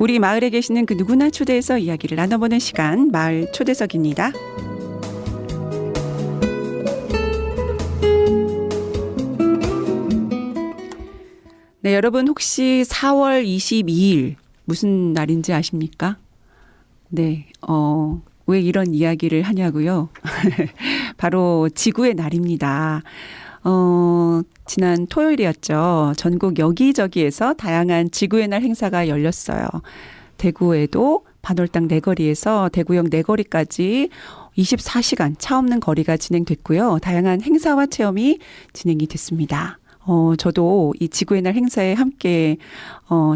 우리 마을에 계시는 그 누구나 초대해서 이야기를 나눠보는 시간, 마을 초대석입니다. 네, 여러분 혹시 4월 22일 무슨 날인지 아십니까? 네, 왜 이런 이야기를 하냐고요? 바로 지구의 날입니다. 지난 토요일이었죠. 전국 여기저기에서 다양한 지구의 날 행사가 열렸어요. 대구에도 반월당 내거리에서 대구역 내거리까지 24시간 차 없는 거리가 진행됐고요. 다양한 행사와 체험이 진행이 됐습니다. 저도 이 지구의 날 행사에 함께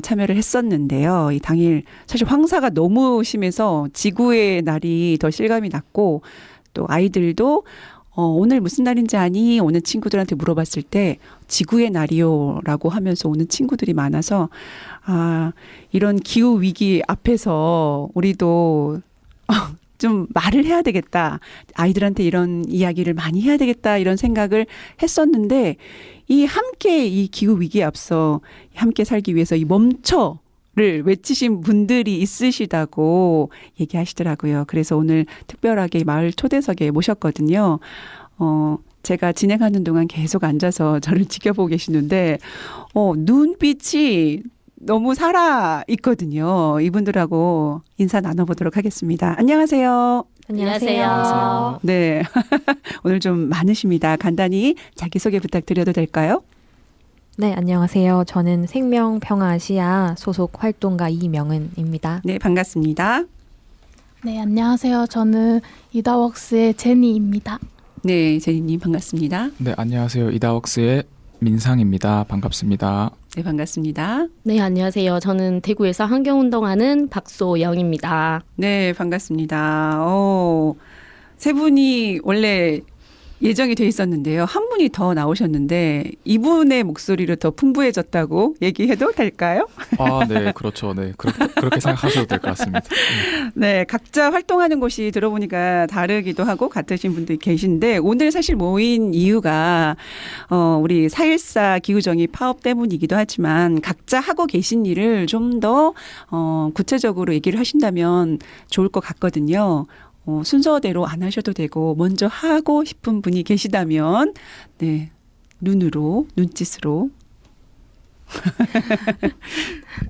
참여를 했었는데요. 이 당일 사실 황사가 너무 심해서 지구의 날이 더 실감이 났고 또 아이들도 오늘 무슨 날인지 아니? 오는 친구들한테 물어봤을 때 지구의 날이요라고 하면서 오는 친구들이 많아서 이런 기후 위기 앞에서 우리도 좀 말을 해야 되겠다. 아이들한테 이런 이야기를 많이 해야 되겠다. 이런 생각을 했었는데 함께 이 기후 위기에 앞서 함께 살기 위해서 이 멈춰를 외치신 분들이 있으시다고 얘기하시더라고요. 그래서 오늘 특별하게 마을 초대석에 모셨거든요. 제가 진행하는 동안 계속 앉아서 저를 지켜보고 계시는데 눈빛이 너무 살아 있거든요. 이분들하고 인사 나눠보도록 하겠습니다. 안녕하세요. 안녕하세요. 네. 오늘 좀 많으십니다. 간단히 자기소개 부탁드려도 될까요? 네, 안녕하세요. 저는 생명평화아시아 소속 활동가 이명은입니다. 네, 반갑습니다. 네, 안녕하세요. 저는 이다웍스의 제니입니다. 네, 제니님 반갑습니다. 네, 안녕하세요. 이다웍스의 민상입니다. 반갑습니다. 네, 반갑습니다. 네, 안녕하세요. 저는 대구에서 환경운동하는 박소영입니다. 네, 반갑습니다. 세 분이 원래 예정이 돼 있었는데요. 한 분이 더 나오셨는데 이분의 목소리로 더 풍부해졌다고 얘기해도 될까요? 네, 그렇죠. 네, 그렇게 생각하셔도 될 것 같습니다. 네, 각자 활동하는 곳이 들어보니까 다르기도 하고 같으신 분들이 계신데 오늘 사실 모인 이유가 우리 4.14 기후정의 파업 때문이기도 하지만 각자 하고 계신 일을 좀 더 구체적으로 얘기를 하신다면 좋을 것 같거든요. 순서대로 안 하셔도 되고 먼저 하고 싶은 분이 계시다면 네, 눈짓으로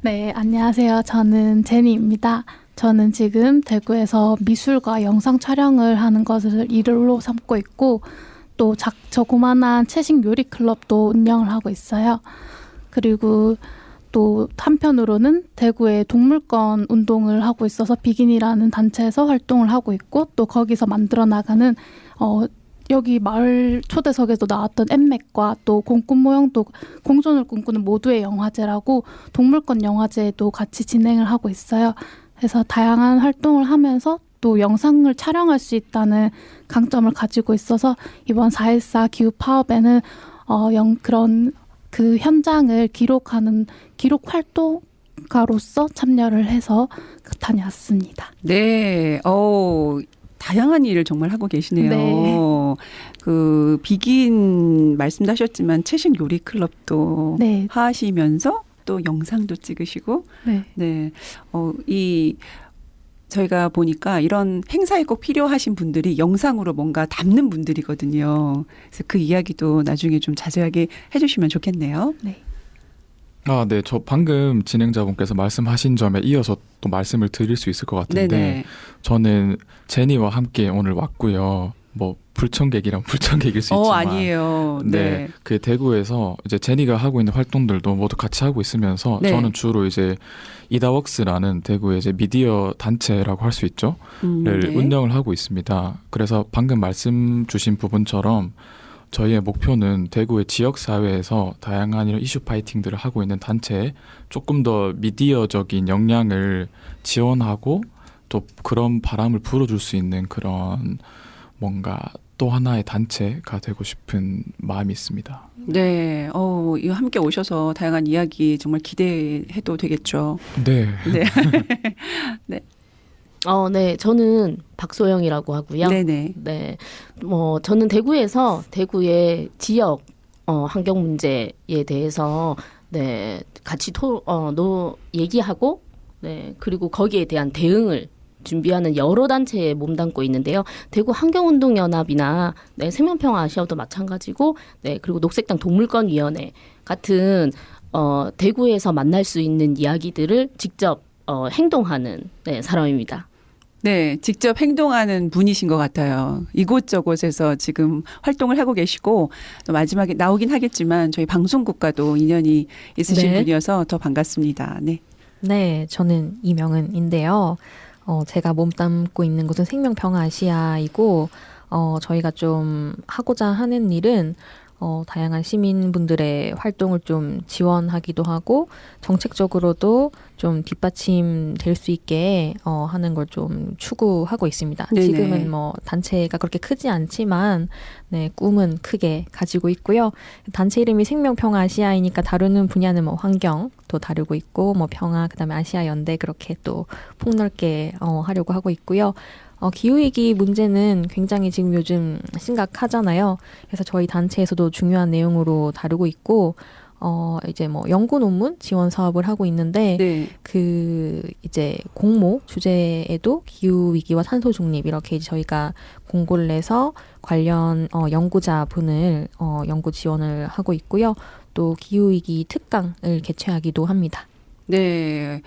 네, 안녕하세요. 저는 제니입니다. 저는 지금 대구에서 미술과 영상 촬영을 하는 것을 일로 삼고 있고 또 조그만한 채식 요리 클럽도 운영을 하고 있어요. 그리고 또 한편으로는 대구에 동물권 운동을 하고 있어서 비긴이라는 단체에서 활동을 하고 있고 또 거기서 만들어 나가는 여기 마을 초대석에도 나왔던 엠맥과 또 공꾼모형도 공존을 꿈꾸는 모두의 영화제라고 동물권 영화제도 같이 진행을 하고 있어요. 그래서 다양한 활동을 하면서 또 영상을 촬영할 수 있다는 강점을 가지고 있어서 이번 4.14 기후 파업에는 그런 그 현장을 기록하는 기록 활동가로서 참여를 해서 다녀왔습니다. 네, 다양한 일을 정말 하고 계시네요. 네. 그 비긴 말씀도 하셨지만 채식 요리 클럽도 네. 하시면서 또 영상도 찍으시고, 네. 저희가 보니까 이런 행사에 꼭 필요하신 분들이 영상으로 뭔가 담는 분들이거든요. 그래서 그 이야기도 나중에 좀 자세하게 해주시면 좋겠네요. 네. 네, 저 방금 진행자분께서 말씀하신 점에 이어서 또 말씀을 드릴 수 있을 것 같은데 네네. 저는 제니와 함께 오늘 왔고요. 불청객이란 불청객일 수 있지만 아니에요. 네, 그 대구에서 이제 제니가 하고 있는 활동들도 모두 같이 하고 있으면서 네. 저는 주로 이제 이다웍스라는 대구의 이제 미디어 단체라고 할 수 있죠. 를 네. 운영을 하고 있습니다. 그래서 방금 말씀 주신 부분처럼 저희의 목표는 대구의 지역사회에서 다양한 이런 이슈 파이팅들을 하고 있는 단체에 조금 더 미디어적인 역량을 지원하고 또 그런 바람을 불어줄 수 있는 그런 뭔가 또 하나의 단체가 되고 싶은 마음이 있습니다. 네, 이거 함께 오셔서 다양한 이야기 정말 기대해도 되겠죠. 네. 네. 네. 네, 저는 박소영이라고 하고요. 네네. 네, 저는 대구의 지역 환경 문제에 대해서 네 같이 얘기하고 네, 그리고 거기에 대한 대응을 준비하는 여러 단체에 몸담고 있는데요. 대구 환경운동연합이나 네, 생명평화아시아도 마찬가지고, 네, 그리고 녹색당 동물권위원회 같은 대구에서 만날 수 있는 이야기들을 직접 행동하는 네, 사람입니다. 네, 직접 행동하는 분이신 것 같아요. 이곳저곳에서 지금 활동을 하고 계시고 또 마지막에 나오긴 하겠지만 저희 방송국과도 인연이 있으신 네. 분이어서 더 반갑습니다. 네. 네, 저는 이명은인데요. 제가 몸담고 있는 곳은 생명평화아시아이고, 저희가 좀 하고자 하는 일은 다양한 시민분들의 활동을 좀 지원하기도 하고 정책적으로도 좀 뒷받침 될 수 있게 하는 걸 좀 추구하고 있습니다. 네네. 지금은 뭐 단체가 그렇게 크지 않지만 네, 꿈은 크게 가지고 있고요. 단체 이름이 생명평화아시아이니까 다루는 분야는 뭐 환경도 다루고 있고 뭐 평화 그다음에 아시아 연대 그렇게 또 폭넓게 하려고 하고 있고요. 기후위기 문제는 굉장히 지금 요즘 심각하잖아요. 그래서 저희 단체에서도 중요한 내용으로 다루고 있고, 이제 뭐 연구 논문 지원 사업을 하고 있는데, 네. 그 이제 공모 주제에도 기후위기와 탄소 중립 이렇게 저희가 공고를 내서 관련 연구자분을 연구 지원을 하고 있고요. 또 기후위기 특강을 개최하기도 합니다. 네.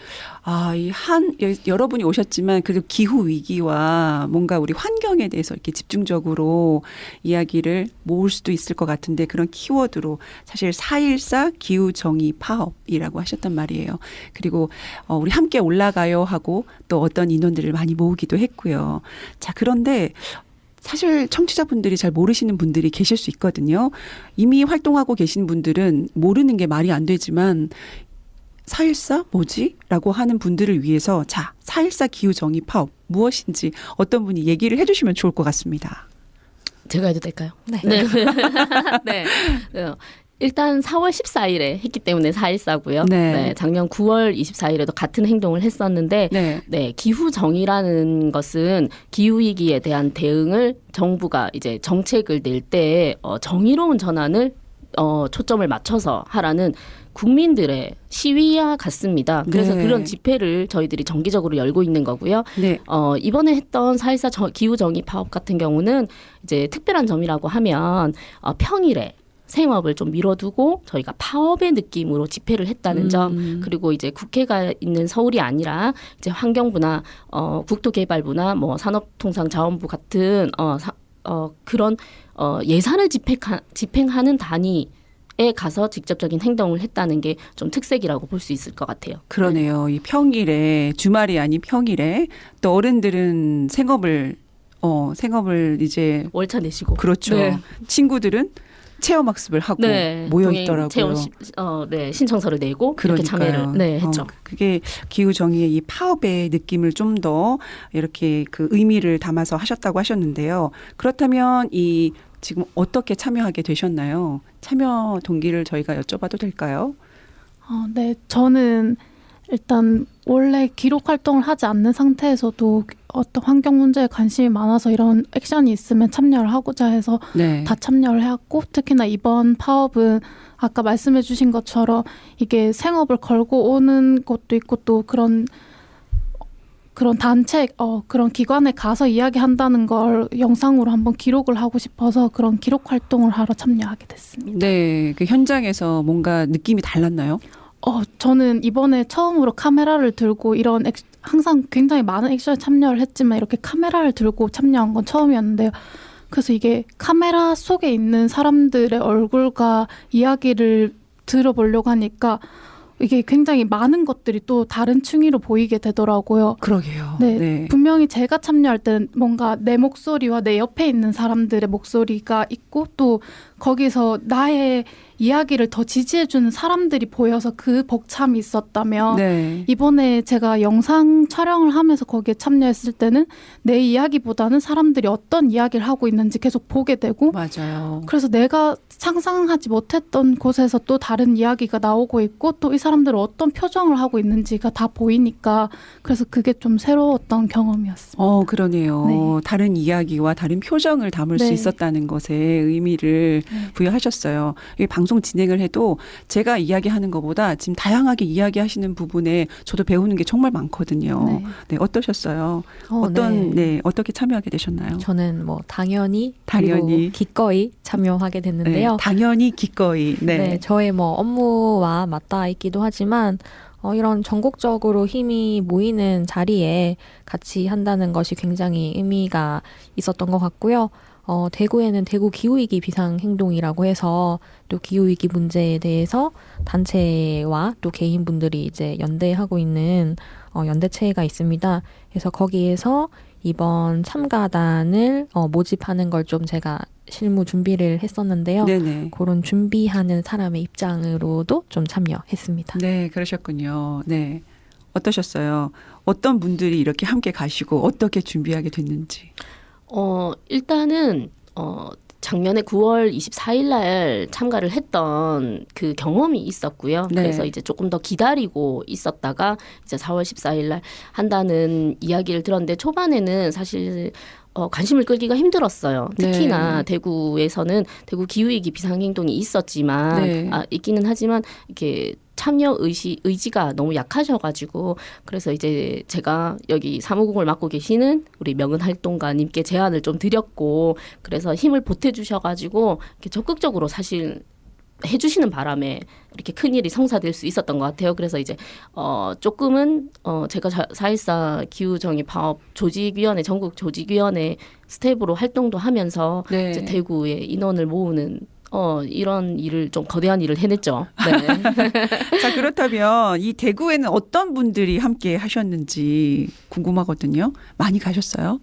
여러분이 오셨지만 그래도 기후 위기와 뭔가 우리 환경에 대해서 이렇게 집중적으로 이야기를 모을 수도 있을 것 같은데 그런 키워드로 사실 4.14 기후 정의 파업이라고 하셨단 말이에요. 그리고 우리 함께 올라가요 하고 또 어떤 인원들을 많이 모으기도 했고요. 자, 그런데 사실 청취자분들이 잘 모르시는 분들이 계실 수 있거든요. 이미 활동하고 계신 분들은 모르는 게 말이 안 되지만 4.14 뭐지? 라고 하는 분들을 위해서 자, 4.14 기후정의 파업 무엇인지 어떤 분이 얘기를 해주시면 좋을 것 같습니다. 제가 해도 될까요? 네. 네. 네. 일단 4월 14일에 했기 때문에 4.14고요. 네. 네. 작년 9월 24일에도 같은 행동을 했었는데 네. 네, 기후 정의라는 것은 기후 위기에 대한 대응을 정부가 이제 정책을 낼 때 정의로운 전환을 초점을 맞춰서 하라는 국민들의 시위와 같습니다. 그래서 네. 그런 집회를 저희들이 정기적으로 열고 있는 거고요. 네. 이번에 했던 4.14 기후 정의 파업 같은 경우는 이제 특별한 점이라고 하면 평일에 생업을 좀 미뤄두고 저희가 파업의 느낌으로 집회를 했다는 점, 그리고 이제 국회가 있는 서울이 아니라 이제 환경부나 국토개발부나 뭐 산업통상자원부 같은 그런 예산을 집행하는 단위에 가서 직접적인 행동을 했다는 게 좀 특색이라고 볼 수 있을 것 같아요. 그러네요. 이 평일에 주말이 아닌 평일에 또 어른들은 생업을 이제 월차 내시고 그렇죠. 네. 친구들은 체험학습을 하고 모여 동행 있더라고요. 체험 신청서를 내고 이렇게 그러니까요. 참여를 했죠. 그게 기후 정의의 이 파업의 느낌을 좀 더 이렇게 그 의미를 담아서 하셨다고 하셨는데요. 그렇다면 이 지금 어떻게 참여하게 되셨나요? 참여 동기를 저희가 여쭤봐도 될까요? 네, 저는 일단 원래 기록 활동을 하지 않는 상태에서도 어떤 환경 문제에 관심이 많아서 이런 액션이 있으면 참여를 하고자 해서 네. 다 참여를 해왔고, 특히나 이번 파업은 아까 말씀해 주신 것처럼 이게 생업을 걸고 오는 것도 있고 또 그런 단체, 그런 기관에 가서 이야기한다는 걸 영상으로 한번 기록을 하고 싶어서 그런 기록 활동을 하러 참여하게 됐습니다. 네, 그 현장에서 뭔가 느낌이 달랐나요? 저는 이번에 처음으로 카메라를 들고 항상 굉장히 많은 액션에 참여를 했지만 이렇게 카메라를 들고 참여한 건 처음이었는데요. 그래서 이게 카메라 속에 있는 사람들의 얼굴과 이야기를 들어보려고 하니까 이게 굉장히 많은 것들이 또 다른 층위로 보이게 되더라고요. 그러게요. 네, 분명히 제가 참여할 때는 뭔가 내 목소리와 내 옆에 있는 사람들의 목소리가 있고 또 거기서 나의 이야기를 더 지지해주는 사람들이 보여서 그 벅참이 있었다면 네. 이번에 제가 영상 촬영을 하면서 거기에 참여했을 때는 내 이야기보다는 사람들이 어떤 이야기를 하고 있는지 계속 보게 되고 맞아요. 그래서 내가 상상하지 못했던 곳에서 또 다른 이야기가 나오고 있고 또 이 사람들은 어떤 표정을 하고 있는지가 다 보이니까 그래서 그게 좀 새로웠던 경험이었습니다. 그러네요. 네. 다른 이야기와 다른 표정을 담을 수 네. 있었다는 것의 의미를 부여하셨어요. 이 방송 진행을 해도 제가 이야기하는 것보다 지금 다양하게 이야기하시는 부분에 저도 배우는 게 정말 많거든요. 네. 네, 어떠셨어요? 어떻게 참여하게 되셨나요? 저는 뭐 당연히 당연히. 그리고 기꺼이 참여하게 됐는데요. 네, 당연히 기꺼이. 네. 네, 저의 뭐 업무와 맞닿아 있기도 하지만 이런 전국적으로 힘이 모이는 자리에 같이 한다는 것이 굉장히 의미가 있었던 것 같고요. 대구에는 대구 기후위기 비상행동이라고 해서 또 기후위기 문제에 대해서 단체와 또 개인분들이 이제 연대하고 있는 연대체가 있습니다. 그래서 거기에서 이번 참가단을 모집하는 걸 좀 제가 실무 준비를 했었는데요. 네네. 그런 준비하는 사람의 입장으로도 좀 참여했습니다. 네, 그러셨군요. 네. 어떠셨어요? 어떤 분들이 이렇게 함께 가시고 어떻게 준비하게 됐는지. 일단은 작년에 9월 24일 날 참가를 했던 그 경험이 있었고요. 네. 그래서 이제 조금 더 기다리고 있었다가 이제 4월 14일 날 한다는 이야기를 들었는데 초반에는 사실 관심을 끌기가 힘들었어요. 특히나 네. 대구에서는 대구 기후위기 비상행동이 있었지만 네. 있기는 하지만 이렇게 참여 의지가 너무 약하셔가지고 그래서 이제 제가 여기 사무국을 맡고 계시는 우리 명은 활동가님께 제안을 좀 드렸고 그래서 힘을 보태주셔가지고 이렇게 적극적으로 사실 해주시는 바람에 이렇게 큰 일이 성사될 수 있었던 것 같아요. 그래서 이제 조금은 제가 4.14 기후정의 파업 조직위원회 전국 조직위원회 스텝으로 활동도 하면서 네. 이제 대구에 인원을 모으는 이런 일을 좀 거대한 일을 해냈죠. 네. 자, 그렇다면 이 대구에는 어떤 분들이 함께 하셨는지 궁금하거든요. 많이 가셨어요?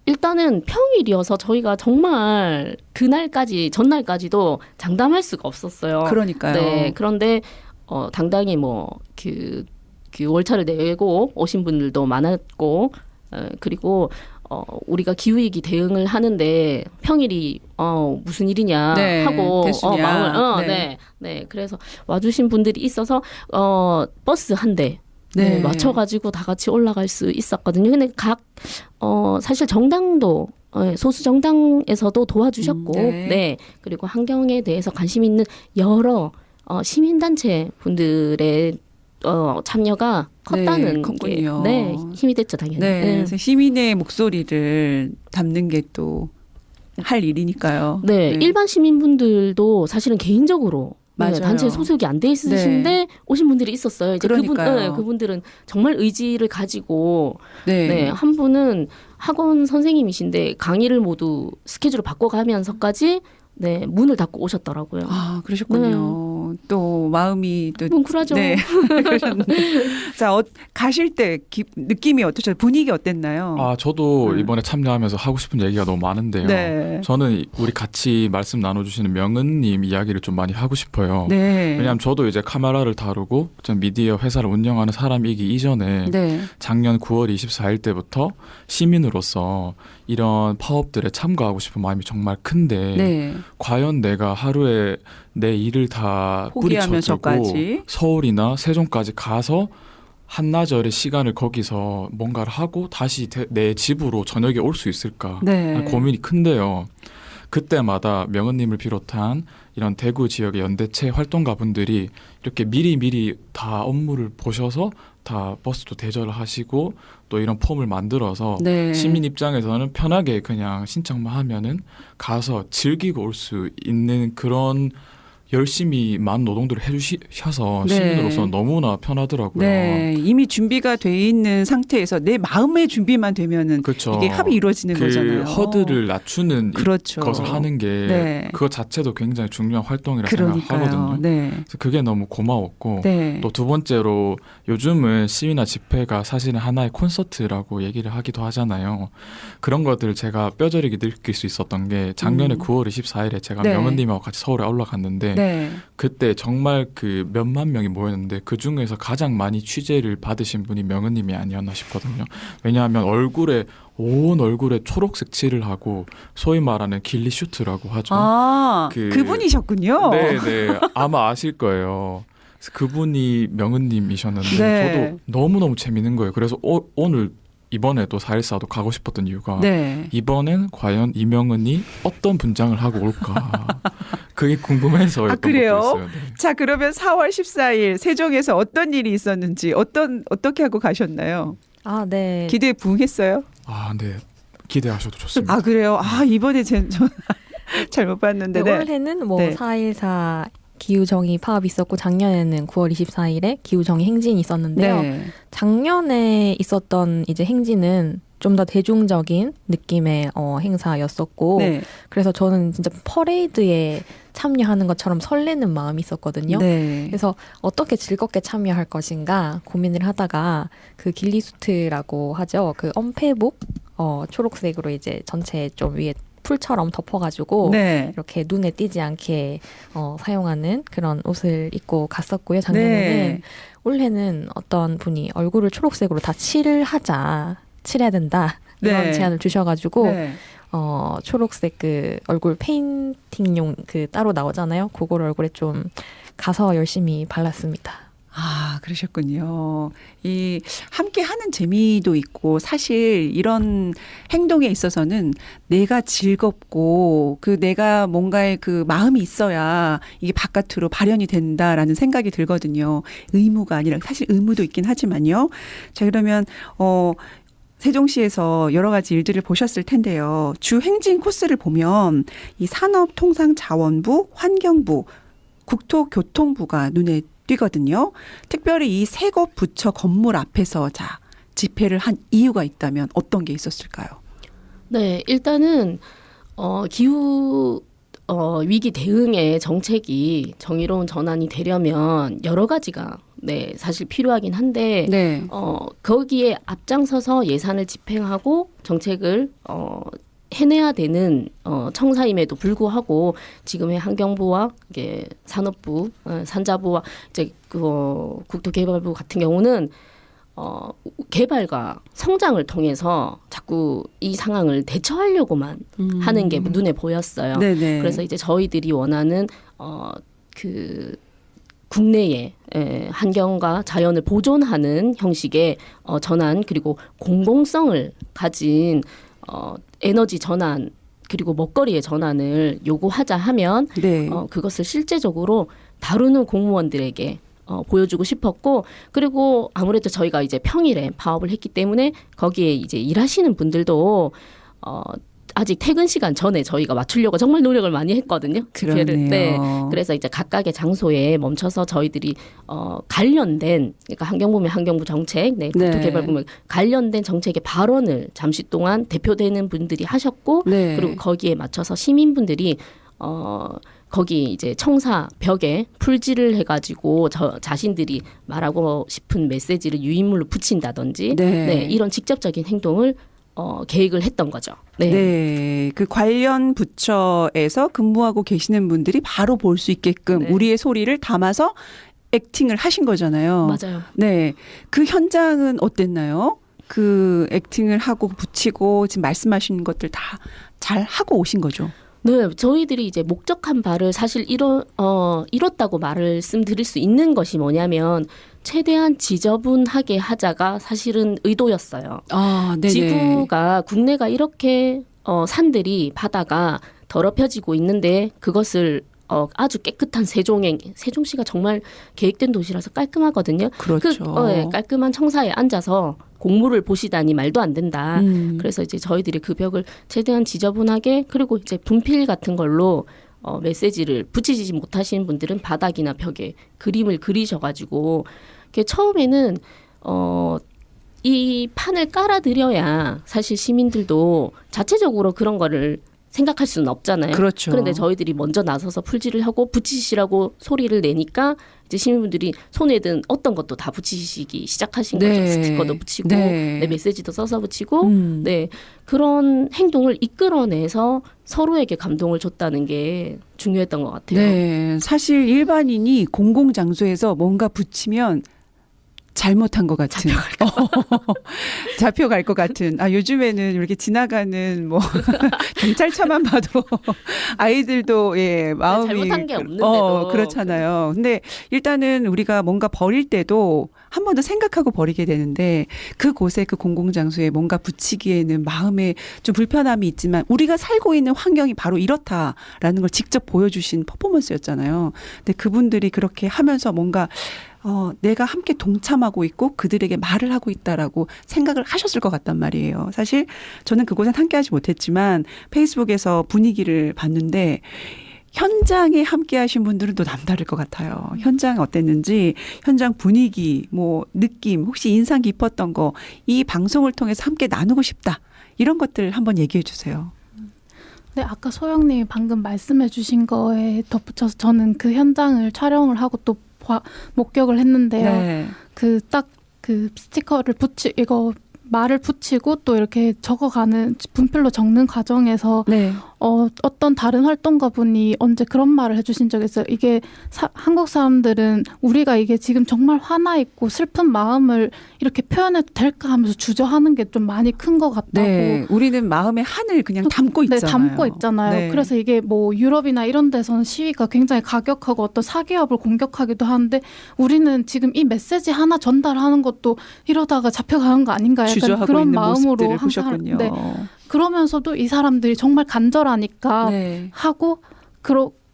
일단은 평일이어서 저희가 정말 그날까지 전날까지도 장담할 수가 없었어요. 그러니까요. 네. 그런데 당당히 그 월차를 내고 오신 분들도 많았고 그리고 우리가 기후위기 대응을 하는데 평일이 무슨 일이냐 네, 하고 대수냐. 마음을 네. 네. 그래서 와주신 분들이 있어서 버스 한 대 네. 맞춰가지고 다 같이 올라갈 수 있었거든요. 근데 사실 정당도 소수 정당에서도 도와주셨고, 네. 그리고 환경에 대해서 관심 있는 여러 시민단체 분들의 참여가 컸다는 네, 컸군요. 게 힘이 됐죠, 당연히. 네. 그래서 시민의 목소리를 담는 게 또 할 일이니까요. 네, 일반 시민분들도 사실은 개인적으로 맞아요. 단체에 소속이 안 돼 있으신데 오신 분들이 있었어요. 이제 그러니까요. 그분들은 정말 의지를 가지고 네. 한 분은 학원 선생님이신데 강의를 모두 스케줄을 바꿔가면서까지 문을 닫고 오셨더라고요. 아, 그러셨군요. 또 마음이 또 뭉클하죠. 네. 그러셨는데. 자, 가실 때 느낌이 어떠셨어요? 분위기 어땠나요? 저도 이번에 참여하면서 하고 싶은 얘기가 너무 많은데요. 네. 저는 우리 같이 말씀 나눠주시는 명은님 이야기를 좀 많이 하고 싶어요. 네. 왜냐하면 저도 이제 카메라를 다루고 전 미디어 회사를 운영하는 사람이기 이전에 네. 작년 9월 24일 때부터 시민으로서 이런 파업들에 참가하고 싶은 마음이 정말 큰데 네. 과연 내가 하루에 내 일을 다 뿌리쳐주고 포기하면서까지. 서울이나 세종까지 가서 한나절의 시간을 거기서 뭔가를 하고 다시 내 집으로 저녁에 올 수 있을까 네. 고민이 큰데요. 그때마다 명은님을 비롯한 이런 대구 지역의 연대체 활동가 분들이 이렇게 미리 다 업무를 보셔서 다 버스도 대절을 하시고 또 이런 폼을 만들어서 네. 시민 입장에서는 편하게 그냥 신청만 하면은 가서 즐기고 올 수 있는 그런 열심히 많은 노동들을 해주셔서 네. 시민으로서는 너무나 편하더라고요. 네. 이미 준비가 돼 있는 상태에서 내 마음의 준비만 되면은 그렇죠. 이게 합이 이루어지는 그 거잖아요. 허들을 낮추는 그렇죠. 것을 하는 게 네. 그것 자체도 굉장히 중요한 활동이라 그러니까요. 생각하거든요. 네. 그래서 그게 너무 고마웠고 네. 또 두 번째로 요즘은 시위나 집회가 사실은 하나의 콘서트라고 얘기를 하기도 하잖아요. 그런 것들을 제가 뼈저리게 느낄 수 있었던 게 작년에 9월 24일에 제가 네. 명은님하고 같이 서울에 올라갔는데 네. 그때 정말 그 몇만 명이 모였는데 그 중에서 가장 많이 취재를 받으신 분이 명은님이 아니었나 싶거든요. 왜냐하면 온 얼굴에 초록색 칠을 하고 소위 말하는 길리 슈트라고 하죠. 그분이셨군요. 네네. 아마 아실 거예요. 그래서 그분이 명은님이셨는데 네. 저도 너무너무 재밌는 거예요. 그래서 오늘 이번에도 4.14도 가고 싶었던 이유가 네. 이번엔 과연 이명은이 어떤 분장을 하고 올까 그게 궁금해서였던 것도 그래요? 있어요. 네. 자, 그러면 4월 14일 세종에서 어떤 일이 있었는지 어떻게 하고 가셨나요? 아, 네. 기대에 부응했어요? 아, 네. 기대하셔도 좋습니다. 아, 그래요? 아, 이번에 전 잘못 봤는데. 네, 네. 올해는 뭐 네. 4.14 기후정의 파업이 있었고 작년에는 9월 24일에 기후정의 행진이 있었는데요. 네. 작년에 있었던 이제 행진은 좀 더 대중적인 느낌의 행사였었고 네. 그래서 저는 진짜 퍼레이드에 참여하는 것처럼 설레는 마음이 있었거든요. 네. 그래서 어떻게 즐겁게 참여할 것인가 고민을 하다가 그 길리수트라고 하죠. 그 엄폐복 초록색으로 이제 전체 좀 위에 풀처럼 덮어가지고 네. 이렇게 눈에 띄지 않게 사용하는 그런 옷을 입고 갔었고요. 작년에는 네. 올해는 어떤 분이 얼굴을 초록색으로 다 칠해야 된다 그런 네. 제안을 주셔가지고 네. 초록색 그 얼굴 페인팅용 그 따로 나오잖아요. 그걸 얼굴에 좀 가서 열심히 발랐습니다. 아, 그러셨군요. 이 함께 하는 재미도 있고 사실 이런 행동에 있어서는 내가 즐겁고 그 내가 뭔가의 그 마음이 있어야 이게 바깥으로 발현이 된다라는 생각이 들거든요. 의무가 아니라 사실 의무도 있긴 하지만요. 자, 그러면 세종시에서 여러 가지 일들을 보셨을 텐데요. 주 행진 코스를 보면 이 산업통상자원부, 환경부, 국토교통부가 눈에 띄거든요. 특별히 이 세 곳 부처 건물 앞에서 집회를 한 이유가 있다면 어떤 게 있었을까요? 네, 일단은 기후 위기 대응의 정책이 정의로운 전환이 되려면 여러 가지가 사실 필요하긴 한데 네. 거기에 앞장서서 예산을 집행하고 정책을 해내야 되는 청사임에도 불구하고 지금의 환경부와 이게 산업부, 산자부와 이제 국토개발부 같은 경우는 개발과 성장을 통해서 자꾸 이 상황을 대처하려고만 하는 게 눈에 보였어요. 네네. 그래서 이제 저희들이 원하는 국내의 환경과 자연을 보존하는 형식의 전환 그리고 공공성을 가진 에너지 전환 그리고 먹거리의 전환을 요구하자 하면 네. 그것을 실제적으로 다루는 공무원들에게 보여주고 싶었고 그리고 아무래도 저희가 이제 평일에 파업을 했기 때문에 거기에 이제 일하시는 분들도 아직 퇴근 시간 전에 저희가 맞추려고 정말 노력을 많이 했거든요. 집회를. 그러네요. 네. 그래서 이제 각각의 장소에 멈춰서 저희들이 관련된 그러니까 환경부면 환경부 정책, 국토개발부면 관련된 정책의 발언을 잠시 동안 대표되는 분들이 하셨고 네. 그리고 거기에 맞춰서 시민분들이 거기 이제 청사 벽에 풀질을 해가지고 자신들이 말하고 싶은 메시지를 유인물로 붙인다든지 네. 이런 직접적인 행동을 계획을 했던 거죠. 네. 네. 그 관련 부처에서 근무하고 계시는 분들이 바로 볼 수 있게끔 네. 우리의 소리를 담아서 액팅을 하신 거잖아요. 맞아요. 네. 그 현장은 어땠나요? 그 액팅을 하고 붙이고 지금 말씀하신 것들 다 잘 하고 오신 거죠. 네, 저희들이 이제 목적한 바를 사실 이뤘다고 말씀드릴 수 있는 것이 뭐냐면 최대한 지저분하게 하자가 사실은 의도였어요. 아, 네네. 지구가 국내가 이렇게 산들이 바다가 더럽혀지고 있는데 그것을 아주 깨끗한 세종시가 정말 계획된 도시라서 깔끔하거든요. 그렇죠. 깔끔한 청사에 앉아서 공물을 보시다니 말도 안 된다. 그래서 이제 저희들이 그 벽을 최대한 지저분하게 그리고 이제 분필 같은 걸로 메시지를 붙이지 못하시는 분들은 바닥이나 벽에 그림을 그리셔가지고 처음에는 이 판을 깔아드려야 사실 시민들도 자체적으로 그런 거를 생각할 수는 없잖아요. 그렇죠. 그런데 저희들이 먼저 나서서 풀질을 하고 붙이시라고 소리를 내니까 이제 시민분들이 손에 든 어떤 것도 다 붙이시기 시작하신 네. 거죠. 스티커도 붙이고 네. 메시지도 써서 붙이고 그런 행동을 이끌어내서 서로에게 감동을 줬다는 게 중요했던 것 같아요. 네. 사실 일반인이 공공장소에서 뭔가 붙이면 잘못한 것 같은. 잡혀갈 것 같은. 아, 요즘에는 이렇게 지나가는 뭐 경찰차만 봐도 아이들도 예, 마음이 잘못한 게 없는데도. 그렇잖아요. 근데 일단은 우리가 뭔가 버릴 때도 한 번 더 생각하고 버리게 되는데 그곳에 그 공공장소에 뭔가 붙이기에는 마음에 좀 불편함이 있지만 우리가 살고 있는 환경이 바로 이렇다라는 걸 직접 보여주신 퍼포먼스였잖아요. 근데 그분들이 그렇게 하면서 뭔가 내가 함께 동참하고 있고 그들에게 말을 하고 있다라고 생각을 하셨을 것 같단 말이에요. 사실 저는 그곳엔 함께하지 못했지만 페이스북에서 분위기를 봤는데 현장에 함께 하신 분들은 또 남다를 것 같아요. 현장 어땠는지, 현장 분위기, 뭐 느낌, 혹시 인상 깊었던 거, 이 방송을 통해서 함께 나누고 싶다. 이런 것들 한번 얘기해 주세요. 네, 아까 소영님이 방금 말씀해 주신 거에 덧붙여서 저는 그 현장을 촬영을 하고 또 목격을 했는데요. 네. 그 딱 그 스티커를 이거 말을 붙이고 또 이렇게 적어가는 분필로 적는 과정에서 네. 어떤 다른 활동가분이 언제 그런 말을 해주신 적이 있어요. 이게 한국 사람들은 우리가 이게 지금 정말 화나 있고 슬픈 마음을 이렇게 표현해도 될까 하면서 주저하는 게 좀 많이 큰 것 같다고. 네. 우리는 마음의 한을 그냥 담고 있잖아요. 네, 담고 있잖아요. 네. 그래서 이게 뭐 유럽이나 이런 데서는 시위가 굉장히 가격하고 어떤 사기업을 공격하기도 하는데 우리는 지금 이 메시지 하나 전달하는 것도 이러다가 잡혀가는 거 아닌가 약간 주저하고 그런 있는 마음으로 모습들을 항상 보셨군요. 네. 그러면서도 이 사람들이 정말 간절하니까 네. 하고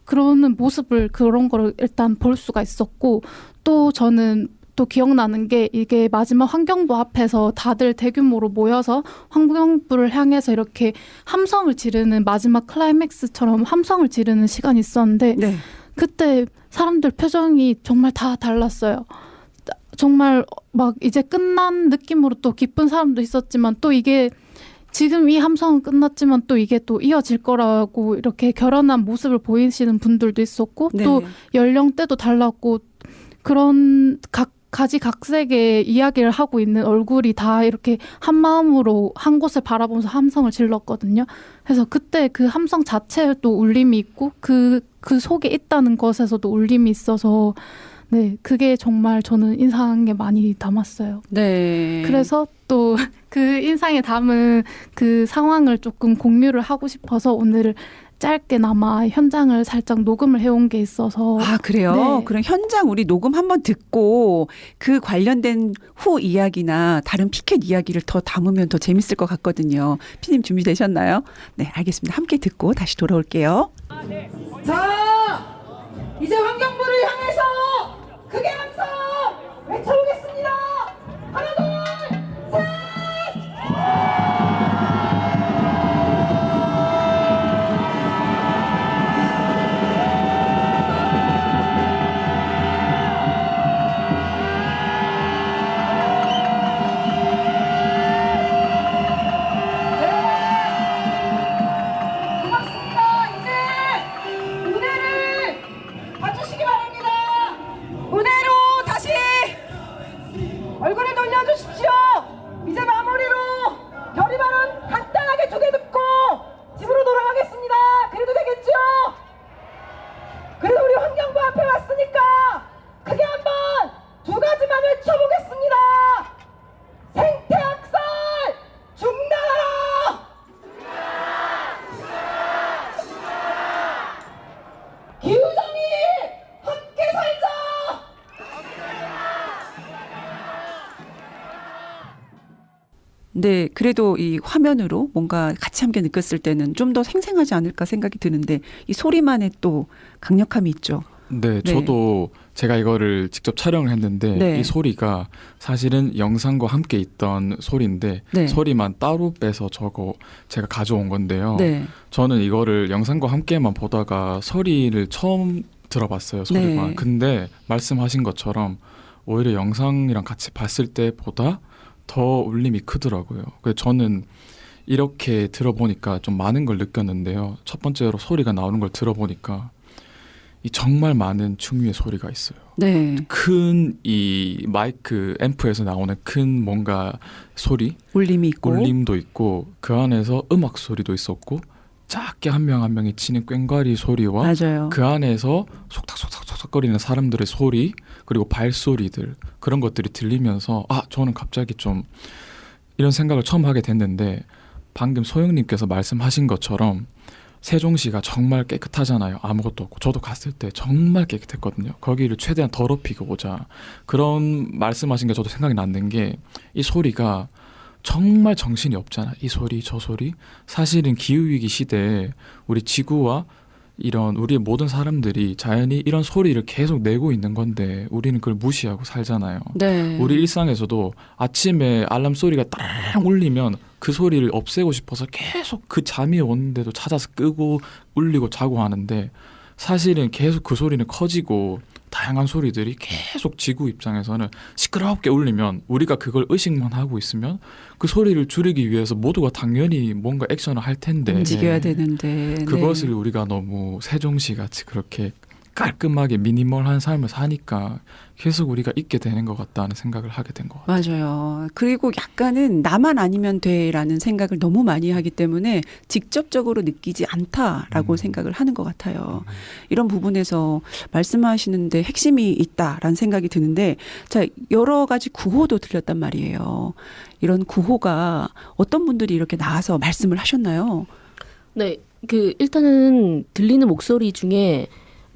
그러는 모습을 그런 거를 일단 볼 수가 있었고 또 저는 또 기억나는 게 이게 마지막 환경부 앞에서 다들 대규모로 모여서 환경부를 향해서 이렇게 함성을 지르는 마지막 클라이맥스처럼 함성을 지르는 시간이 있었는데 네. 그때 사람들 표정이 정말 다 달랐어요. 정말 막 이제 끝난 느낌으로 또 기쁜 사람도 있었지만 또 이게 지금 이 함성은 끝났지만 또 이게 또 이어질 거라고 이렇게 결연한 모습을 보이시는 분들도 있었고 네. 또 연령대도 달랐고 그런 가지각색의 이야기를 하고 있는 얼굴이 다 이렇게 한 마음으로 한 곳을 바라보면서 함성을 질렀거든요. 그래서 그때 그 함성 자체에도 울림이 있고 그 속에 있다는 것에서도 울림이 있어서 네, 그게 정말 저는 인상에 많이 담았어요. 네. 그래서 또 그 인상에 담은 그 상황을 조금 공유를 하고 싶어서 오늘 짧게나마 현장을 살짝 녹음을 해온 게 있어서. 아, 그래요? 네. 그럼 현장 우리 녹음 한번 듣고 그 관련된 후 이야기나 다른 피켓 이야기를 더 담으면 더 재밌을 것 같거든요. 피디님 준비되셨나요? 네, 알겠습니다. 함께 듣고 다시 돌아올게요. 자, 이제 환경부를 향해서 크게 함성 외쳐보겠습니다. 하나, 둘, 셋! 고맙습니다. 이제 무대를 봐주시기 바랍니다. 무대로 다시 얼굴을 돌려주십시오. 이제 마무리로 결의발언 간단하게 두 개 듣고 집으로 돌아가겠습니다. 그래도 되겠죠? 그래도 우리 환경부 앞에 왔으니까 크게 한번 두 가지만 외쳐보겠습니다. 생태학살 중단하라! 기후정의 함께 살자! 네, 그래도 이 화면으로 뭔가 같이 함께 느꼈을 때는 좀 더 생생하지 않을까 생각이 드는데 이 소리만의 또 강력함이 있죠. 네, 네. 저도 제가 이거를 직접 촬영을 했는데 네. 이 소리가 사실은 영상과 함께 있던 소리인데 네. 소리만 따로 빼서 제가 가져온 건데요. 네. 저는 이거를 영상과 함께만 보다가 소리를 처음 들어봤어요. 소리만. 네. 근데 말씀하신 것처럼 오히려 영상이랑 같이 봤을 때보다 더 울림이 크더라고요. 그래서 저는 이렇게 들어보니까 좀 많은 걸 느꼈는데요. 첫 번째로 소리가 나오는 걸 들어보니까 이 정말 많은 충유의 소리가 있어요. 네. 큰 이 마이크 앰프에서 나오는 큰 뭔가 소리, 울림이 있고. 울림도 있고 그 안에서 음악 소리도 있었고 작게 한 명 한 명이 치는 꽹과리 소리와 맞아요. 그 안에서 속닥속닥속닥거리는 사람들의 소리 그리고 발소리들 그런 것들이 들리면서 저는 갑자기 좀 이런 생각을 처음 하게 됐는데 방금 소영님께서 말씀하신 것처럼 세종시가 정말 깨끗하잖아요. 아무것도 없고 저도 갔을 때 정말 깨끗했거든요. 거기를 최대한 더럽히고 보자. 그런 말씀하신 게 저도 생각이 났는 게 이 소리가 정말 정신이 없잖아. 이 소리 저 소리. 사실은 기후위기 시대에 우리 지구와 이런 우리의 모든 사람들이 자연이 이런 소리를 계속 내고 있는 건데 우리는 그걸 무시하고 살잖아요. 네. 우리 일상에서도 아침에 알람 소리가 딱 울리면 그 소리를 없애고 싶어서 계속 그 잠이 오는데도 찾아서 끄고 울리고 자고 하는데 사실은 계속 그 소리는 커지고 다양한 소리들이 계속 지구 입장에서는 시끄럽게 울리면 우리가 그걸 의식만 하고 있으면 그 소리를 줄이기 위해서 모두가 당연히 뭔가 액션을 할 텐데 움직여야 되는데 그것을 우리가 너무 세종시 같이 그렇게 깔끔하게 미니멀한 삶을 사니까 계속 우리가 잊게 되는 것 같다는 생각을 하게 된 것 같아요. 맞아요. 그리고 약간은 나만 아니면 돼라는 생각을 너무 많이 하기 때문에 직접적으로 느끼지 않다라고 생각을 하는 것 같아요. 이런 부분에서 말씀하시는데 핵심이 있다라는 생각이 드는데 자, 여러 가지 구호도 들렸단 말이에요. 이런 구호가 어떤 분들이 이렇게 나와서 말씀을 하셨나요? 네, 일단은 들리는 목소리 중에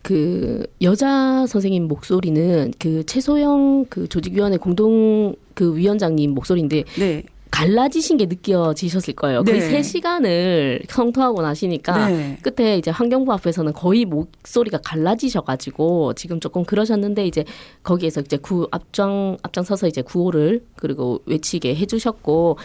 그 여자 선생님 목소리는 그 최소영 그 조직위원회 공동 그 위원장님 목소리인데 네. 갈라지신 게 느껴지셨을 거예요. 거의 네. 3시간을 성토하고 나시니까 네. 끝에 이제 환경부 앞에서는 거의 목소리가 갈라지셔가지고 지금 조금 그러셨는데 이제 거기에서 이제 앞장서서 이제 구호를 그리고 외치게 해주셨고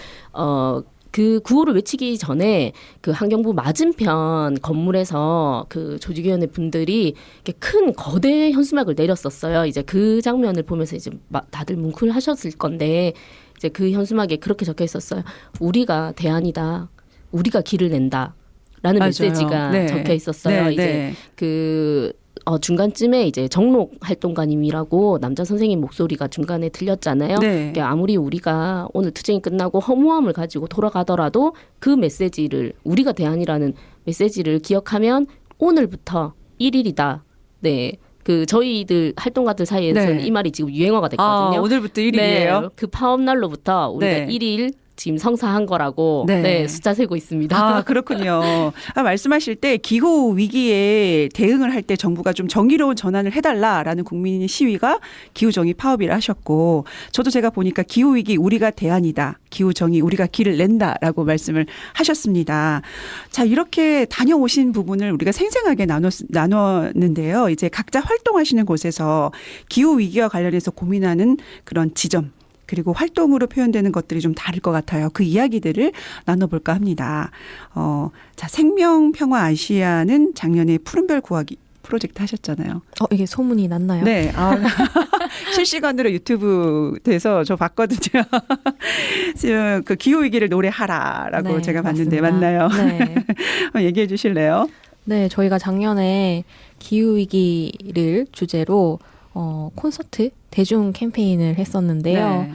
그 구호를 외치기 전에 그 환경부 맞은편 건물에서 그 조직위원회 분들이 이렇게 큰 거대 현수막을 내렸었어요. 이제 그 장면을 보면서 이제 다들 뭉클하셨을 건데 이제 그 현수막에 그렇게 적혀 있었어요. 우리가 대안이다. 우리가 길을 낸다. 라는 맞아요. 메시지가 네. 적혀 있었어요. 네, 이제 네. 중간쯤에 이제 정록 활동가님이라고 남자 선생님 목소리가 중간에 들렸잖아요. 네. 그러니까 아무리 우리가 오늘 투쟁이 끝나고 허무함을 가지고 돌아가더라도 그 메시지를 우리가 대안이라는 메시지를 기억하면 오늘부터 1일이다. 네. 그 저희들 활동가들 사이에서는 네. 이 말이 지금 유행어가 됐거든요. 오늘부터 1일이에요. 네, 그 파업 날로부터 우리가 네. 1일 지금 성사한 거라고 네. 숫자 세고 있습니다. 그렇군요. 말씀하실 때 기후 위기에 대응을 할 때 정부가 좀 정의로운 전환을 해달라라는 국민 시위가 기후정의 파업이라 하셨고 저도 제가 보니까 기후 위기 우리가 대안이다. 기후정의 우리가 길을 낸다라고 말씀을 하셨습니다. 자, 이렇게 다녀오신 부분을 우리가 생생하게 나눴는데요. 이제 각자 활동하시는 곳에서 기후 위기와 관련해서 고민하는 그런 지점 그리고 활동으로 표현되는 것들이 좀 다를 것 같아요. 그 이야기들을 나눠볼까 합니다. 자, 생명평화 아시아는 작년에 푸른별 구하기 프로젝트 하셨잖아요. 이게 소문이 났나요? 네. 실시간으로 유튜브에서 저 봤거든요. 그 기후위기를 노래하라라고 네, 제가 봤는데 맞습니다. 맞나요? 네. 얘기해 주실래요? 네, 저희가 작년에 기후위기를 주제로 콘서트 대중 캠페인을 했었는데요. 네.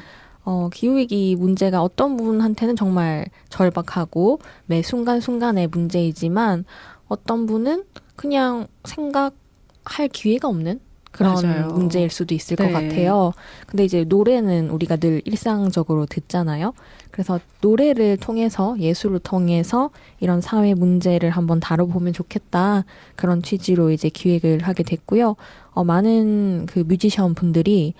기후위기 문제가 어떤 분한테는 정말 절박하고 매 순간순간의 문제이지만 어떤 분은 그냥 생각할 기회가 없는 그런 맞아요. 문제일 수도 있을 네. 것 같아요. 근데 이제 노래는 우리가 늘 일상적으로 듣잖아요. 그래서 노래를 통해서 예술을 통해서 이런 사회 문제를 한번 다뤄보면 좋겠다. 그런 취지로 이제 기획을 하게 됐고요. 많은 그 뮤지션 분들이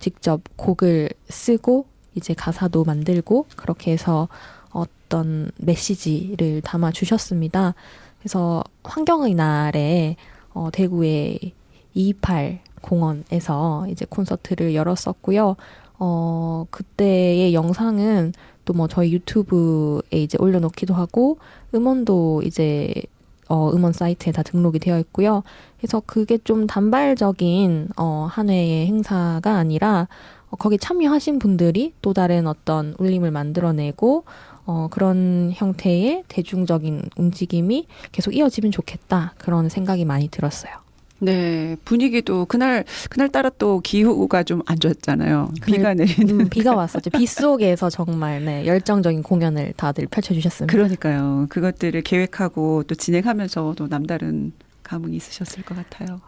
직접 곡을 쓰고 이제 가사도 만들고 그렇게 해서 어떤 메시지를 담아 주셨습니다. 그래서 환경의 날에 대구의 228 공원에서 이제 콘서트를 열었었고요. 그때의 영상은 또 뭐 저희 유튜브에 이제 올려놓기도 하고 음원도 이제 음원 사이트에 다 등록이 되어 있고요. 그래서 그게 좀 단발적인 한 회의 행사가 아니라 거기 참여하신 분들이 또 다른 어떤 울림을 만들어내고 그런 형태의 대중적인 움직임이 계속 이어지면 좋겠다. 그런 생각이 많이 들었어요. 네, 분위기도 그날따라 또 기후가 좀 안 좋았잖아요. 비가 내리는. 비가 왔었죠. 비 속에서 정말 네, 열정적인 공연을 다들 펼쳐주셨습니다. 그러니까요. 그것들을 계획하고 또 진행하면서 또 남다른 감흥이 있으셨을 것 같아요.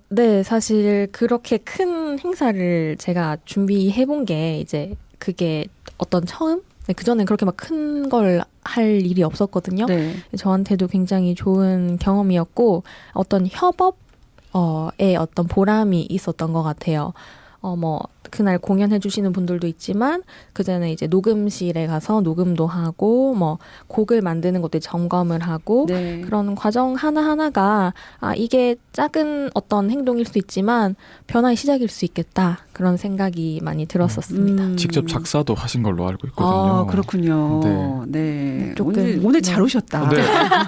네, 사실 그렇게 큰 행사를 제가 준비해 본 게 이제 그게 어떤 처음? 네, 그전엔 그렇게 막 큰 걸 할 일이 없었거든요. 네. 저한테도 굉장히 좋은 경험이었고 어떤 협업의 어떤 보람이 있었던 것 같아요. 뭐 그날 공연해 주시는 분들도 있지만 그전에 이제 녹음실에 가서 녹음도 하고 뭐 곡을 만드는 것도 점검을 하고 네. 그런 과정 하나하나가 이게 작은 어떤 행동일 수 있지만 변화의 시작일 수 있겠다. 그런 생각이 많이 들었었습니다. 직접 작사도 하신 걸로 알고 있거든요. 아, 그렇군요. 네. 조금, 오늘 잘 오셨다. 네,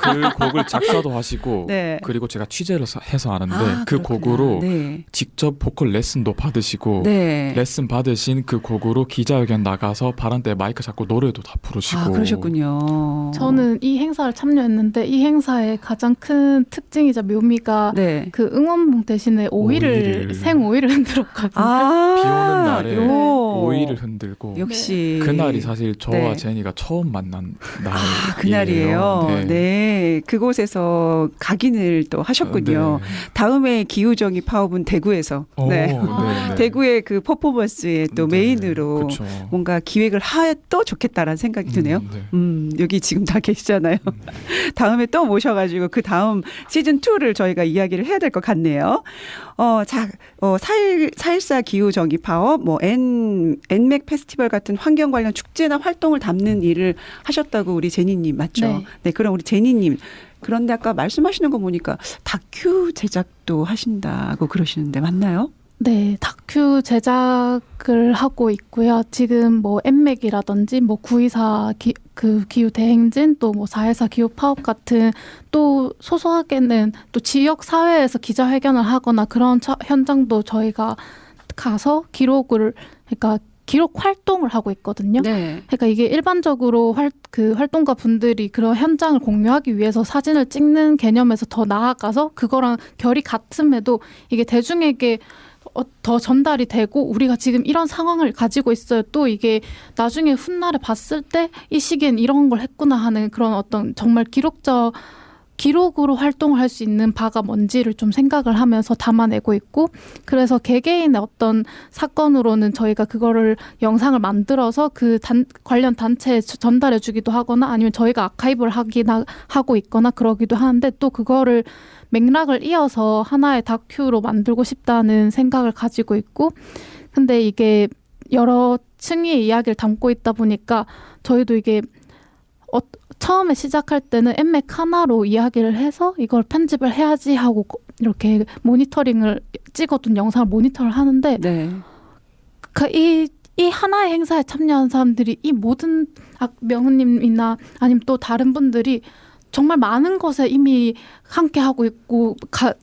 그 곡을 작사도 하시고 네. 그리고 제가 취재를 해서 아는데 아, 그 그렇구나. 곡으로 네. 직접 보컬 레슨도 받으시고 네. 레슨 받으신 그 곡으로 기자회견 나가서 발언 때 마이크 잡고 노래도 다 부르시고. 아, 그러셨군요. 저는 이 행사를 참여했는데 이 행사의 가장 큰 특징이자 묘미가 네. 그 응원봉 대신에 오이를. 생오이를 흔들었거든요. 아, 비 오는 날에 요. 오이를 흔들고 역시 그날이 사실 저와 네. 제니가 처음 만난 날이에요. 그날이에요. 네. 그곳에서 각인을 또 하셨군요. 네. 다음에 기후정의 파업은 대구에서. 네. 네. 네. 대구의 그 퍼포먼스의 또 네. 메인으로 그쵸. 뭔가 기획을 해도 좋겠다라는 생각이 드네요. 네. 여기 지금 다 계시잖아요. 다음에 또 모셔가지고 그 다음 시즌 2를 저희가 이야기를 해야 될 것 같네요. 4.14 기후정의 파업, 뭐 엔맥 페스티벌 같은 환경 관련 축제나 활동을 담는 일을 하셨다고 우리 제니님 맞죠? 네. 네, 그럼 우리 제니님. 그런데 아까 말씀하시는 거 보니까 다큐 제작도 하신다고 그러시는데 맞나요? 네, 다큐 제작을 하고 있고요. 지금 뭐 엔맥이라든지 뭐 9.24 기후 대행진 또 뭐 4.14 기후 파업 같은 또 소소하게는 또 지역 사회에서 기자회견을 하거나 그런 현장도 저희가 가서 그러니까 기록 활동을 하고 있거든요. 네. 그러니까 이게 일반적으로 활동가 분들이 그런 현장을 공유하기 위해서 사진을 찍는 개념에서 더 나아가서 그거랑 결이 같음에도 이게 대중에게 더 전달이 되고 우리가 지금 이런 상황을 가지고 있어요. 또 이게 나중에 훗날에 봤을 때 이 시기엔 이런 걸 했구나 하는 그런 어떤 정말 기록으로 활동을 할 수 있는 바가 뭔지를 좀 생각을 하면서 담아내고 있고 그래서 개개인의 어떤 사건으로는 저희가 그거를 영상을 만들어서 관련 단체에 전달해 주기도 하거나 아니면 저희가 아카이브를 하고 있거나 그러기도 하는데 또 그거를 맥락을 이어서 하나의 다큐로 만들고 싶다는 생각을 가지고 있고 근데 이게 여러 층의 이야기를 담고 있다 보니까 저희도 이게 처음에 시작할 때는 엔맥 하나로 이야기를 해서 이걸 편집을 해야지 하고 이렇게 모니터링을 찍어둔 영상을 모니터를 하는데 네. 이 하나의 행사에 참여한 사람들이 이 모든 명은님이나 아니면 또 다른 분들이 정말 많은 것에 이미 함께 하고 있고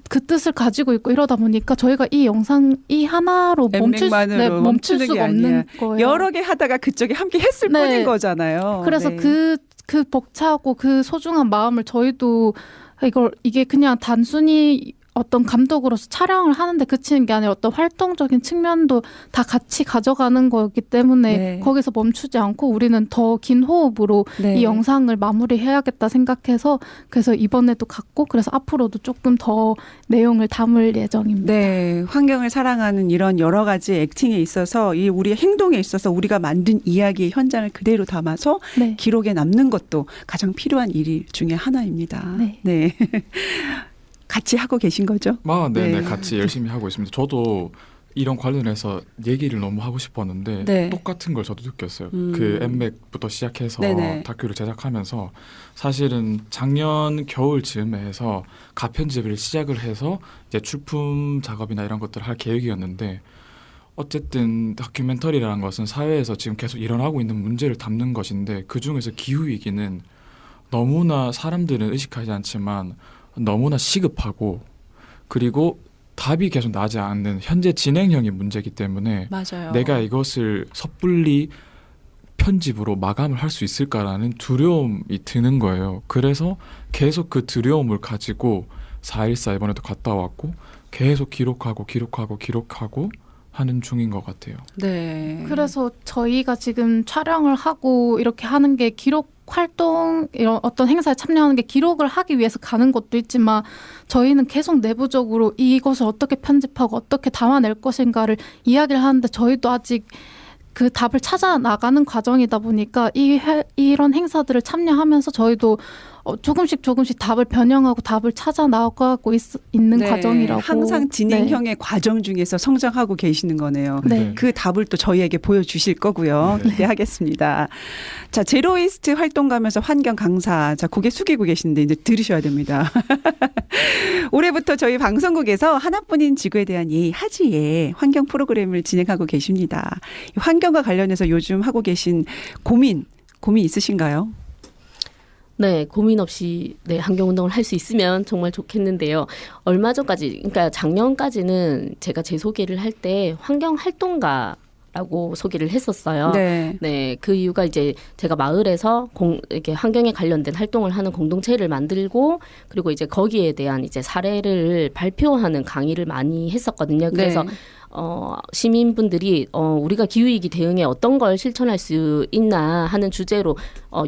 그 뜻을 가지고 있고 이러다 보니까 저희가 이 영상 이 하나로 멈출 멈추는 수가 게 없는 아니야. 거예요. 여러 개 하다가 그쪽에 함께 했을 네. 뿐인 거잖아요. 그래서 네. 그 벅차고 그 소중한 마음을 저희도 이게 그냥 단순히 어떤 감독으로서 촬영을 하는데 그치는 게 아니라 어떤 활동적인 측면도 다 같이 가져가는 거기 때문에 네. 거기서 멈추지 않고 우리는 더 긴 호흡으로 네. 이 영상을 마무리해야겠다 생각해서 그래서 이번에도 갔고 그래서 앞으로도 조금 더 내용을 담을 예정입니다. 네, 환경을 사랑하는 이런 여러 가지 액팅에 있어서 이 우리의 행동에 있어서 우리가 만든 이야기의 현장을 그대로 담아서 네. 기록에 남는 것도 가장 필요한 일 중에 하나입니다. 네. 같이 하고 계신 거죠? 네네, 네. 같이 열심히 하고 있습니다. 저도 이런 관련해서 얘기를 너무 하고 싶었는데 네. 똑같은 걸 저도 느꼈어요. 그 엔맥부터 시작해서 네네. 다큐를 제작하면서 사실은 작년 겨울 즈음에 해서 가편집을 시작을 해서 이제 출품 작업이나 이런 것들을 할 계획이었는데 어쨌든 다큐멘터리라는 것은 사회에서 지금 계속 일어나고 있는 문제를 담는 것인데 그중에서 기후위기는 너무나 사람들은 의식하지 않지만 너무나 시급하고 그리고 답이 계속 나지 않는 현재 진행형의 문제이기 때문에 맞아요. 내가 이것을 섣불리 편집으로 마감을 할 수 있을까라는 두려움이 드는 거예요. 그래서 계속 그 두려움을 가지고 4.14 이번에도 갔다 왔고 계속 기록하고 하는 중인 것 같아요. 네. 그래서 저희가 지금 촬영을 하고 이렇게 하는 게 기록 활동 이런 어떤 행사에 참여하는 게 기록을 하기 위해서 가는 것도 있지만 저희는 계속 내부적으로 이것을 어떻게 편집하고 어떻게 담아낼 것인가를 이야기를 하는데 저희도 아직 그 답을 찾아 나가는 과정이다 보니까 이런 행사들을 참여하면서 저희도 조금씩 답을 변형하고 답을 찾아 나가고 있는 네, 과정이라고. 항상 진행형의 과정 중에서 성장하고 계시는 거네요. 네. 그 답을 또 저희에게 보여주실 거고요. 네. 기대하겠습니다. 자, 제로웨이스트 활동가면서 환경 강사. 자, 고개 숙이고 계신데 이제 들으셔야 됩니다. 올해부터 저희 방송국에서 하나뿐인 지구에 대한 예의 하지에 환경 프로그램을 진행하고 계십니다. 이 환경과 관련해서 요즘 하고 계신 고민 있으신가요? 네, 고민 없이 네, 환경운동을 할 수 있으면 정말 좋겠는데요. 얼마 전까지, 그러니까 작년까지는 제가 제 소개를 할 때 환경활동가라고 소개를 했었어요. 네. 네, 그 이유가 이제 제가 마을에서 이렇게 환경에 관련된 활동을 하는 공동체를 만들고 그리고 이제 거기에 대한 이제 사례를 발표하는 강의를 많이 했었거든요. 그래서 네. 시민분들이 우리가 기후위기 대응에 어떤 걸 실천할 수 있나 하는 주제로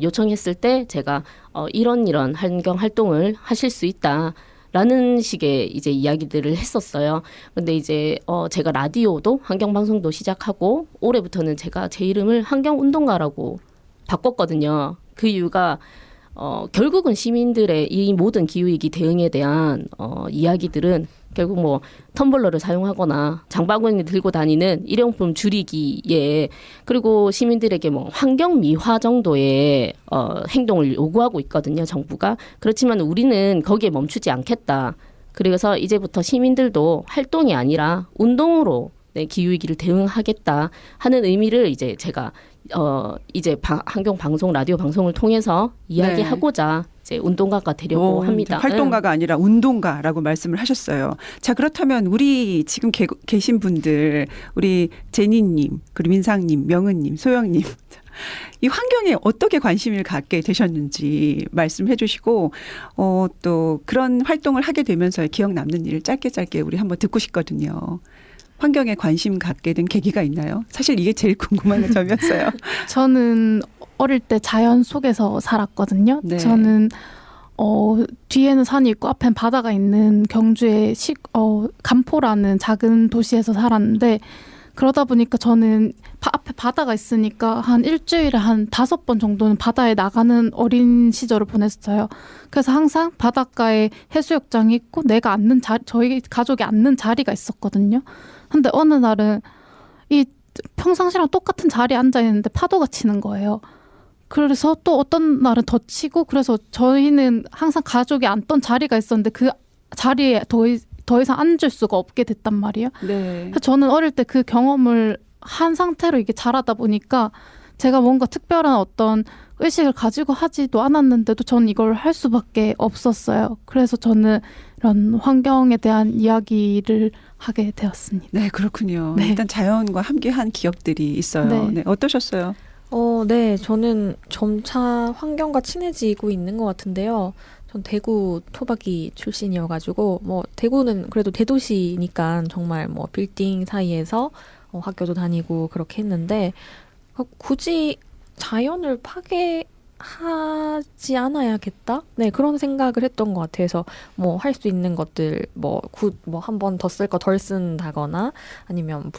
요청했을 때 제가 이런 환경 활동을 하실 수 있다라는 식의 이제 이야기들을 했었어요. 근데 이제 제가 라디오도 환경 방송도 시작하고 올해부터는 제가 제 이름을 환경운동가라고 바꿨거든요. 그 이유가 결국은 시민들의 이 모든 기후위기 대응에 대한 이야기들은 결국 뭐 텀블러를 사용하거나 장바구니 들고 다니는 일회용품 줄이기에 그리고 시민들에게 뭐 환경 미화 정도의 행동을 요구하고 있거든요, 정부가. 그렇지만 우리는 거기에 멈추지 않겠다. 그래서 이제부터 시민들도 활동이 아니라 운동으로 네, 기후위기를 대응하겠다 하는 의미를 이제 제가 이제 환경 방송 라디오 방송을 통해서 이야기하고자 이제 운동가가 되려고 합니다. 활동가가 아니라 운동가라고 말씀을 하셨어요. 자, 그렇다면 우리 지금 계신 분들, 우리 제니님, 그리고 민상님, 명은님, 소영님, 이 환경에 어떻게 관심을 갖게 되셨는지 말씀해 주시고 또 그런 활동을 하게 되면서 기억 남는 일 짧게 우리 한번 듣고 싶거든요. 환경에 관심 갖게 된 계기가 있나요? 사실 이게 제일 궁금한 점이었어요. 저는 어릴 때 자연 속에서 살았거든요. 네. 저는 뒤에는 산이 있고 앞엔 바다가 있는 경주의 간포라는 작은 도시에서 살았는데 그러다 보니까 저는 앞에 바다가 있으니까 한 일주일에 한 5번 정도는 바다에 나가는 어린 시절을 보냈어요. 그래서 항상 바닷가에 해수욕장이 있고 내가 앉는 저희 가족이 앉는 자리가 있었거든요. 근데 어느 날은 이 평상시랑 똑같은 자리에 앉아 있는데 파도가 치는 거예요. 그래서 또 어떤 날은 더 치고 그래서 저희는 항상 가족이 앉던 자리가 있었는데 그 자리에 더 이상 앉을 수가 없게 됐단 말이에요. 네. 그래서 저는 어릴 때 그 경험을 한 상태로 이게 자라다 보니까 제가 뭔가 특별한 어떤 의식을 가지고 하지도 않았는데도 저는 이걸 할 수밖에 없었어요. 그래서 저는 이런 환경에 대한 이야기를 하게 되었습니다. 네, 그렇군요. 네. 일단 자연과 함께한 기억들이 있어요. 네. 네, 어떠셨어요? 네, 저는 점차 환경과 친해지고 있는 것 같은데요. 전 대구 토박이 출신이어가지고 뭐 대구는 그래도 대도시니까 정말 뭐 빌딩 사이에서 학교도 다니고 그렇게 했는데 굳이 자연을 파괴하지 않아야겠다? 네, 그런 생각을 했던 것 같아서 뭐 할 수 있는 것들 뭐 한 번 더 쓸 거 덜 쓴다거나 아니면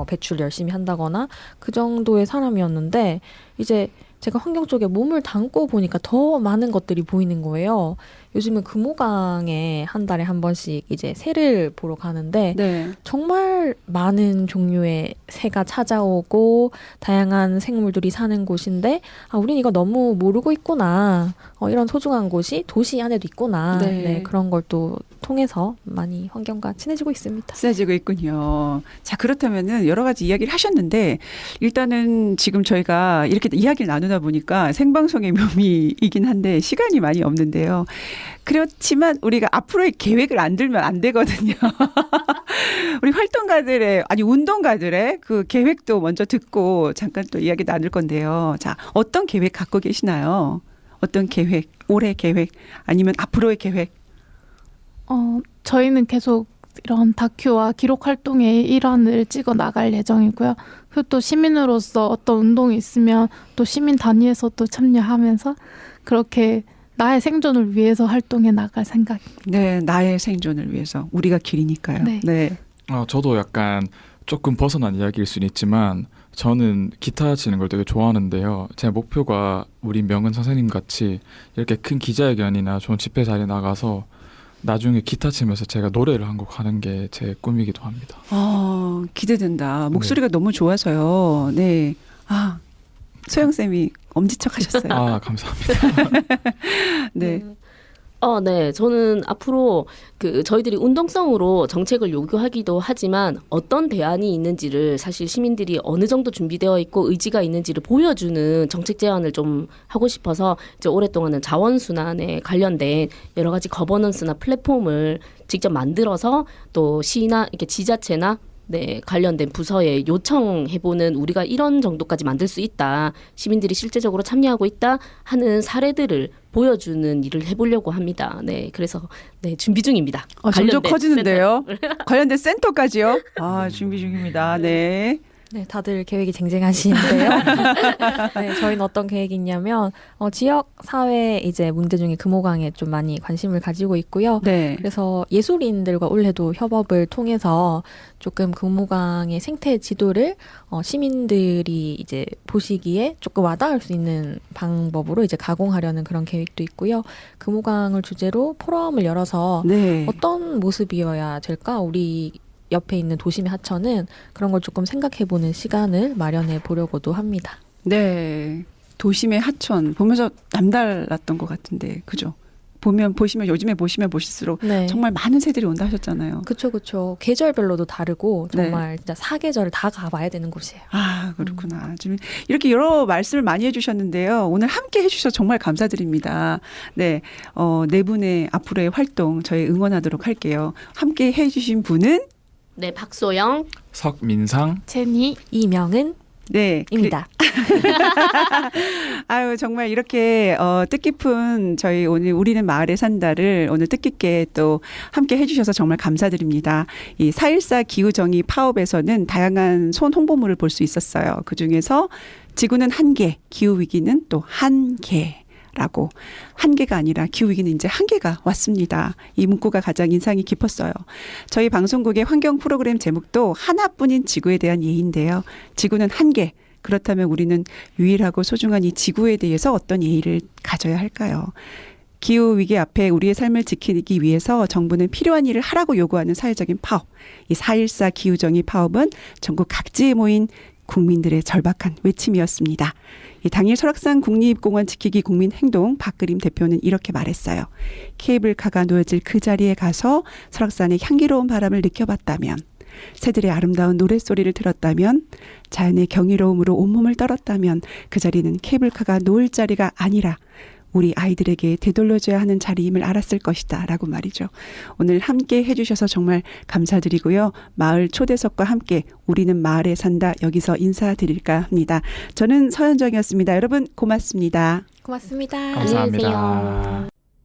배출 열심히 한다거나 그 정도의 사람이었는데 이제 제가 환경 쪽에 몸을 담고 보니까 더 많은 것들이 보이는 거예요. 요즘은 금호강에 한 달에 한 번씩 이제 새를 보러 가는데 네. 정말 많은 종류의 새가 찾아오고 다양한 생물들이 사는 곳인데 우린 이거 너무 모르고 있구나. 이런 소중한 곳이 도시 안에도 있구나. 네. 네, 그런 걸 또 통해서 많이 환경과 친해지고 있습니다. 친해지고 있군요. 자, 그렇다면은 여러 가지 이야기를 하셨는데 일단은 지금 저희가 이렇게 이야기를 나누다 보니까 생방송의 묘미이긴 한데 시간이 많이 없는데요. 그렇지만 우리가 앞으로의 계획을 안 들면 안 되거든요. 우리 활동가들의 운동가들의 그 계획도 먼저 듣고 잠깐 또 이야기 나눌 건데요. 자, 어떤 계획 갖고 계시나요? 어떤 계획? 올해 계획 아니면 앞으로의 계획? 저희는 계속 이런 다큐와 기록 활동의 일환을 찍어 나갈 예정이고요. 그리고 또 시민으로서 어떤 운동이 있으면 또 시민 단위에서 또 참여하면서 그렇게 나의 생존을 위해서 활동해 나갈 생각입니다. 네, 나의 생존을 위해서 우리가 길이니까요. 네. 네. 저도 약간 조금 벗어난 이야기일 수는 있지만 저는 기타 치는 걸 되게 좋아하는데요. 제 목표가 우리 명은 선생님 같이 이렇게 큰 기자회견이나 좋은 집회 자리에 나가서 나중에 기타 치면서 제가 노래를 한 곡 하는 게 제 꿈이기도 합니다. 기대된다. 목소리가 너무 좋아서요. 네. 소영 쌤이 엄지척 하셨어요. 감사합니다. 네. 네. 저는 앞으로 저희들이 운동성으로 정책을 요구하기도 하지만 어떤 대안이 있는지를 사실 시민들이 어느 정도 준비되어 있고 의지가 있는지를 보여주는 정책 제안을 좀 하고 싶어서 이제 오랫동안은 자원순환에 관련된 여러 가지 거버넌스나 플랫폼을 직접 만들어서 또 시나 이렇게 지자체나 관련된 부서에 요청해보는 우리가 이런 정도까지 만들 수 있다. 시민들이 실제적으로 참여하고 있다 하는 사례들을 보여주는 일을 해보려고 합니다. 네, 그래서 준비 중입니다. 점점 관련된 커지는데요. 관련된 센터까지요. 준비 중입니다. 네. 네, 다들 계획이 쟁쟁하시는데요. 네, 저희는 어떤 계획이 있냐면 지역 사회 이제 문제 중에 금호강에 좀 많이 관심을 가지고 있고요. 네. 그래서 예술인들과 올해도 협업을 통해서 조금 금호강의 생태 지도를 시민들이 이제 보시기에 조금 와닿을 수 있는 방법으로 이제 가공하려는 그런 계획도 있고요. 금호강을 주제로 포럼을 열어서 네. 어떤 모습이어야 될까? 우리 옆에 있는 도심의 하천은 그런 걸 조금 생각해보는 시간을 마련해 보려고도 합니다. 네. 도심의 하천 보면서 남달랐던 것 같은데, 그죠? 보시면 요즘에 보시면 보실수록 네. 정말 많은 새들이 온다 하셨잖아요. 그쵸. 계절별로도 다르고 네. 정말 진짜 사계절을 다 가봐야 되는 곳이에요. 그렇구나. 지금 이렇게 여러 말씀을 많이 해주셨는데요. 오늘 함께 해주셔서 정말 감사드립니다. 네. 네 분의 앞으로의 활동 저희 응원하도록 할게요. 함께 해주신 분은 네, 박소영, 석민상, 제니, 이명은 네. 입니다. 정말 이렇게 뜻깊은 저희 오늘 우리는 마을에 산다를 오늘 뜻깊게 또 함께 해주셔서 정말 감사드립니다. 이 4.14 기후정의 파업에서는 다양한 손 홍보물을 볼 수 있었어요. 그중에서 지구는 한계, 기후위기는 또 한계. 라고 한계가 아니라 기후위기는 이제 한계가 왔습니다. 이 문구가 가장 인상이 깊었어요. 저희 방송국의 환경 프로그램 제목도 하나뿐인 지구에 대한 예의인데요. 지구는 한계. 그렇다면 우리는 유일하고 소중한 이 지구에 대해서 어떤 예의를 가져야 할까요? 기후위기 앞에 우리의 삶을 지키기 위해서 정부는 필요한 일을 하라고 요구하는 사회적인 파업. 이 4.14 기후정의 파업은 전국 각지에 모인 국민들의 절박한 외침이었습니다. 당일 설악산 국립공원 지키기 국민행동 박그림 대표는 이렇게 말했어요. 케이블카가 놓여질 그 자리에 가서 설악산의 향기로운 바람을 느껴봤다면, 새들의 아름다운 노랫소리를 들었다면, 자연의 경이로움으로 온몸을 떨었다면 그 자리는 케이블카가 놓을 자리가 아니라 우리 아이들에게 되돌려줘야 하는 자리임을 알았을 것이다 라고 말이죠. 오늘 함께 해주셔서 정말 감사드리고요. 마을 초대석과 함께 우리는 마을에 산다 여기서 인사드릴까 합니다. 저는 서현정이었습니다. 여러분 고맙습니다. 고맙습니다. 감사합니다. 안녕히 계세요.